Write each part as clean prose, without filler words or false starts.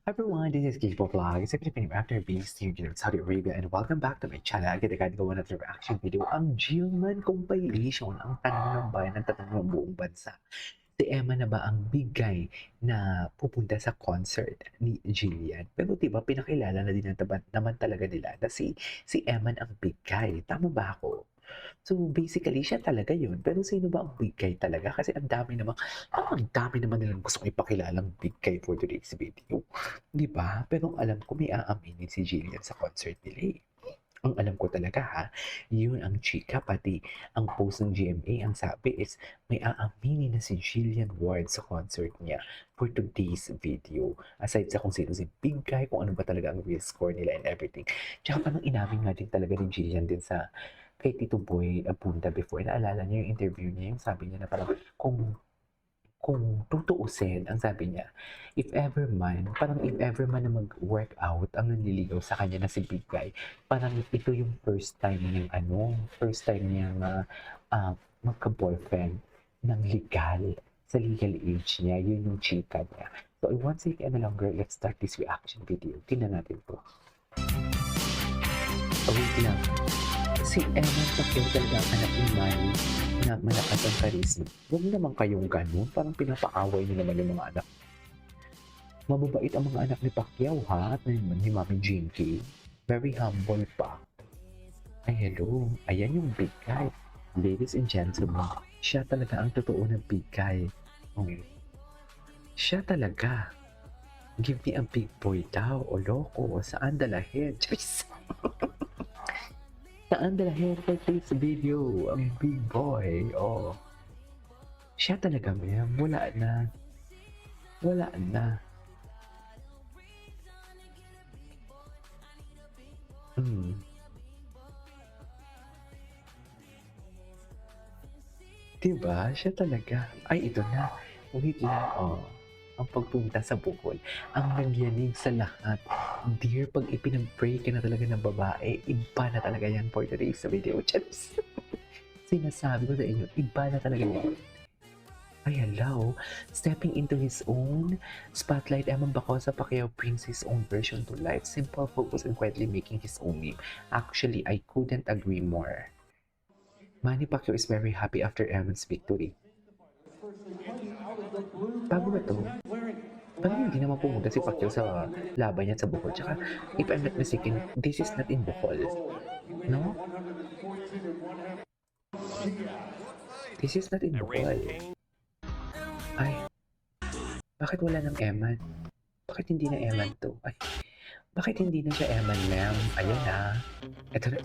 Hi everyone, this is Kishpo Vlog. It's a Filipino actor based here in Saudi Arabia and welcome back to my channel. Agad-agad gawa natin reaction video. Ang Gilman compilation, ang tanong ng bayan, ang tanong ng buong bansa. Si Emma na ba ang bigay na pupunta sa concert ni Jillian? Pero diba pinakilala na din naman talaga nila na si Emma ang bigay. Tama ba ako? So, basically, siya talaga yun. Pero sino ba ang big guy talaga? Kasi ang dami naman nilang gustong ipakilalang big guy for today's video. Di ba? Pero alam ko may aaminin si Jillian sa concert nila eh. Ang alam ko talaga ha, yun ang chika, pati ang post ng GMA, ang sabi is may aaminin na si Jillian Ward sa concert niya for today's video. Aside sa kung sino si big guy, kung ano ba talaga ang real score nila and everything. Tsaka parang inamin nga din talaga ni Jillian din sa kay Tito Boy Abunda before. Naalala niyo yung interview niya, yung sabi niya na parang kung tutuusin, ang sabi niya, if ever man na mag-workout ang nanliligaw sa kanya na si Big Guy, parang ito yung first time niyang magka-boyfriend ng legal, sa legal age niya, yun yung chika niya. So, I won't take any longer, let's start this reaction video. Tingnan natin po. Oh, wait lang. Si Emma Pacquiao talaga ang anak ni Manny na malakas ang charisma. Huwag naman kayong ganun. Parang pinapaaway niyo naman yung mga anak. Mababait ang mga anak ni Pacquiao ha, at ni Mami Jinky. Very humble pa. Ay hello, ayan yung big guy. Ladies and gentlemen, siya talaga ang totoo ng big guy. Oh. Siya talaga. Give me a big boy daw, o loko, saan dalahin? Saan dalahin for this video? Ang big boy, oh. Siya talaga, ma'am. Wala na. Wala na. Diba? Siya talaga. Ay, ito na. Wait lang, oh. Ang pagpunta sa Bohol, ang nagyanig sa lahat. Dear, pag ipinag-pray ka na talaga ng babae, iba na talaga yan for today's video. Chaps! Sinasabi ko sa inyo, iba na talaga yan. Ay, hello. Stepping into his own spotlight, Eman Bacosa Pacquiao brings his own version to life. Simple, focus, and quietly making his own name. Actually, I couldn't agree more. Manny Pacquiao is very happy after Eman's victory. Bago ba to? Parang hindi naman pumunta si Pacquiao sa laban niya sa Bohol. Tsaka, if I'm not mistaken, this is not in Bohol. No? This is not in Bohol. Ay, bakit wala ng Eman? Bakit hindi na Eman to? Ay, bakit hindi na siya Eman, ma'am? Ayan na. Ito na.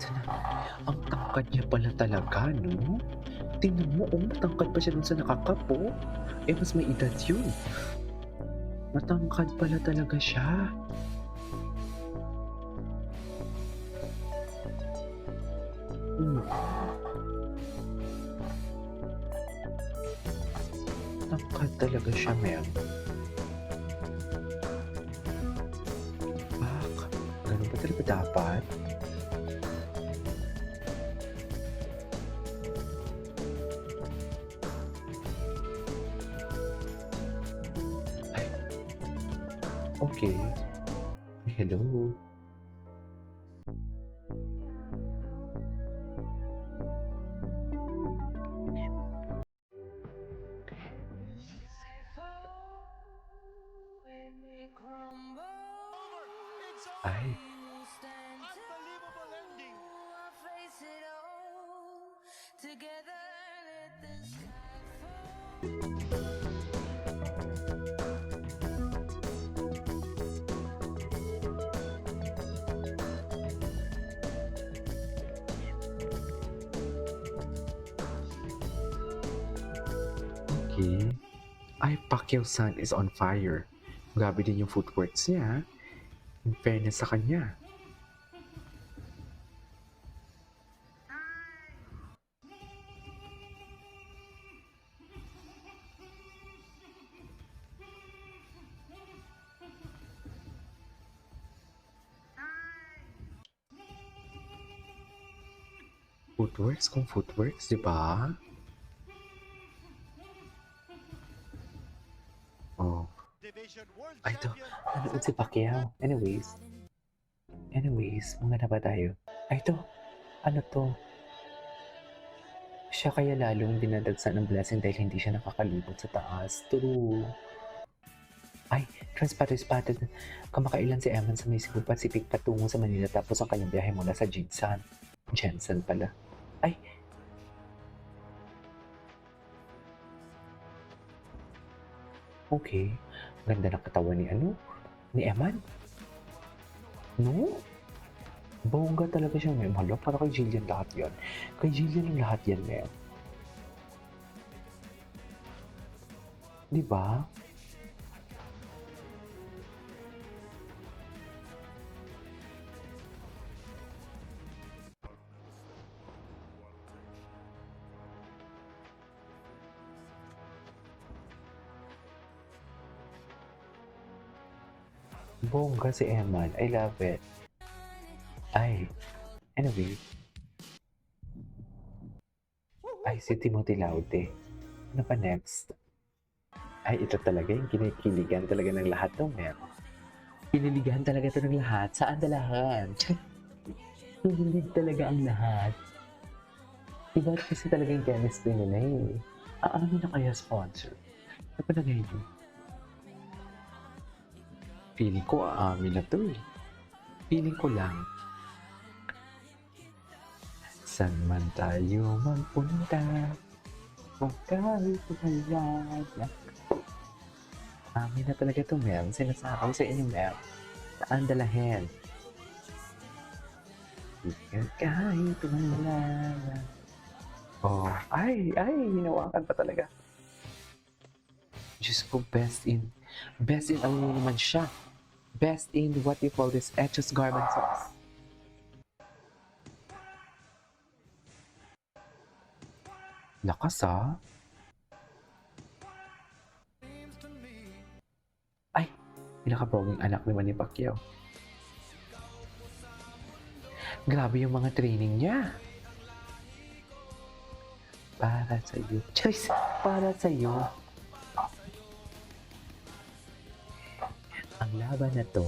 Ang tangkad niya pala talaga, no? Tingnan mo, matangkad pa siya dun sa nakakapo. Eh, mas may edad yun. Matangkad pala talaga siya. Matangkad talaga siya, ma'am. Ganun ba talaga dapat? Ay. Okay. Hello. Ay. Okay. Ay, Pacquiao's son is on fire. Grabe din yung footworks niya. In fairness sa kanya. Footworks kung footworks, di ba? Oh. Ay, ito. nanood si Pacquiao. Anyways, mga na ba tayo? Ay, ito, ano to? Siya kaya lalong dinadagsan ng blessing dahil hindi siya nakakalibot sa taas. True. Ay, transpotted. Kamakailan si Eman sa may Cebu Pacific patungo sa Manila tapos ang kanyang biyahe mula sa Jinsan. Jensen pala. Ay, okay. Ganda ng katawan ni Eman. No? Bongga talaga siya, ma'am. Hala, para kay Jillian lahat yan. Kay Jillian ang lahat yan, ma'am. Di ba? Bongga si Eman. I love it. Ay, anyway. Ay, si Timothy Laude. Ano pa next? Ay, ito talaga yung kinikiligan talaga ng lahat to, ma'am. Kiniligan talaga to ng lahat. Saan lahat? Kinilig talaga ang lahat. Diba kasi talaga yung chemistry nila eh. Ano na kaya sponsor? Ano pa na ngayon? Feeling ko aamin na to eh. Feeling ko lang. Saan man tayo magpunta, magkahit-halala. Amin na talaga to, Mel. Sinasabi sa inyo, Mel. Saan dalahin? Kahit-halala. Oh, ay, hinawakan pa talaga. Diyos ko, best in ano naman siya. Best in what you call this, Etchos garment sauce. Lakas ah. Ay, pinakapoging anak ni Manny Pacquiao. Grabe yung mga training niya. Para sa'yo. Choice, para sa'yo. Ang laban na to,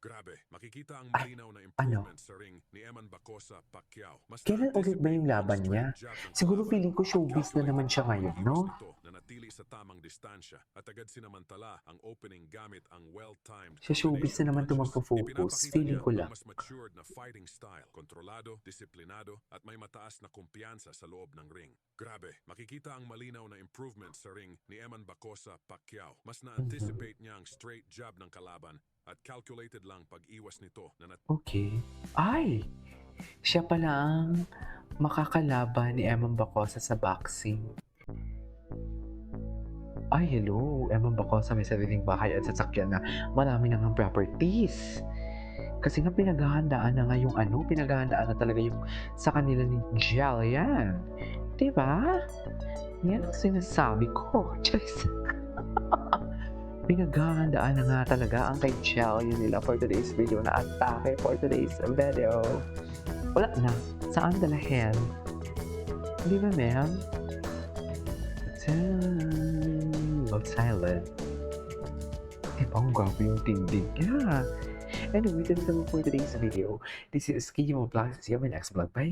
Grabe, makikita ang malinaw na improvement sa ring ni Eman Bacosa Pacquiao. Mas kailan ulit ba yung laban niya? Siguro feeling ko showbiz na naman siya ngayon, no? Na natili sa tamang distansya at agad sinamantala ang opening gamit ang well-timed. Sa showbiz na naman ito magpo-focus, feeling ko lang. Mas matured na fighting style, kontrolado, disiplinado at may mataas na kumpiyansa sa loob ng ring. Grabe, makikita ang malinaw na improvement sa ring ni Eman Bacosa Pacquiao. Mas na-anticipate niya ang straight jab ng kalaban at calculated lang pag-iwas nito na Okay. Ay! Siya pala ang makakalaban ni Eman Bacosa sa boxing. Ay, hello! Eman Bacosa may sariling bahay at sasakyan na marami nang properties. Kasi nga pinaghahandaan na nga yung pinaghahandaan na talaga yung sa kanila ni Jillian. Diba? Yan ang sinasabi ko. Just pinaghahandaan na nga talaga ang kay Jillian nila for today's video na atake for today's video. Wala na. Saan dalahin? Di ba, ma'am? Love silent. Ang grabe yung tindig niya. Anyway, that's all for today's video. This is Kimo Vlogs. See you in my next vlog. Bye!